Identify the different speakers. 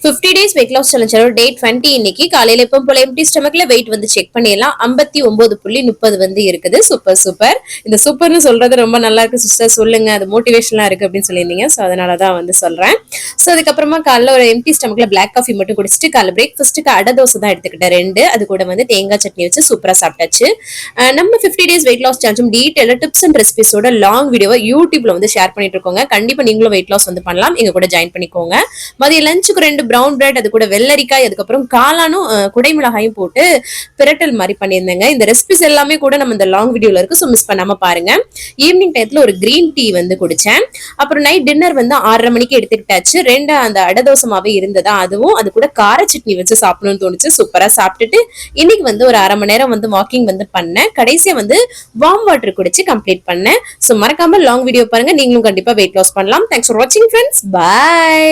Speaker 1: 50 days weight loss சேலஞ்சோட டே 20 இன்னைக்கு காலையில எப்பவும் போல எம்டி ஸ்டமக்ல வெயிட் வந்து செக் பண்ணிடலாம். 59.30 வந்து இருக்குது. Super super. இந்த சூப்பர்னு சொல்றது ரொம்ப நல்லா இருக்கு சிஸ்டர், சொல்லுங்க, அது மோட்டிவேஷனலா இருக்கு அப்படின்னு சொல்லியிருந்தீங்க. ஸோ அதனாலதான் வந்து சொல்றேன். ஸோ அதுக்கப்புறமா காலைல ஒரு எம்டி ஸ்டமக்ல பிளாக் காஃபி மட்டும் குடிச்சிட்டு காலைல பிரேக்ஃபாஸ்ட்டுக்கு அடை தோசை தான் எடுத்துக்கிட்டேன் 2. அது கூட வந்து தேங்காய் சட்னி வச்சு சூப்பரா சாப்பிட்டாச்சு. நம்ம 50 டேஸ் வெயிட் லாஸ் சேலஞ்சும் டீட்டெயில டிப்ஸ் அண்ட் ரெசிபிஸோட லாங் வீடியோவை யூடியூப்ல வந்து ஷேர் பண்ணிட்டு இருக்கோங்க. கண்டிப்பா நீங்களும் வெயிட் லாஸ் வந்து பண்ணலாம், எங்க கூட ஜாயின் பண்ணிக்கோங்க. மதிய லஞ்சுக்கு 2 பிரவுன் பிரெட், அது கூட வெள்ளரிக்காய், அதுக்கப்புறம் காளானும் குடைமிளகாயும் போட்டு பிரட்டல் மாதிரி பண்ணியிருந்தேங்க. இந்த ரெசிபிஸ் எல்லாமே கூட நம்ம இந்த லாங் வீடியோல இருக்கு, ஸோ மிஸ் பண்ணாம பாருங்க. ஈவினிங் டயத்துல ஒரு கிரீன் டீ வந்து குடிச்சேன். அப்புறம் நைட் டின்னர் வந்து 6:30 மணிக்கு எடுத்துக்கிட்டாச்சு. 2 அந்த அடதோசமாவே இருந்ததா, அதுவும் அது கூட கார சட்னி வச்சு சாப்பிடணும்னு தோணுச்சு. சூப்பரா சாப்பிட்டுட்டு இன்னைக்கு வந்து ஒரு 1/2 மணி நேரம் வந்து வாக்கிங் வந்து பண்ணேன். கடைசியா வந்து வார்ம் வாட்டர் குடிச்சு கம்ப்ளீட் பண்ணேன். ஸோ மறக்காம லாங் வீடியோ பாருங்க, நீங்களும் கண்டிப்பா வெயிட் லாஸ் பண்ணலாம். தேங்க்ஸ் ஃபார் வாட்சிங் ஃப்ரெண்ட்ஸ், பை.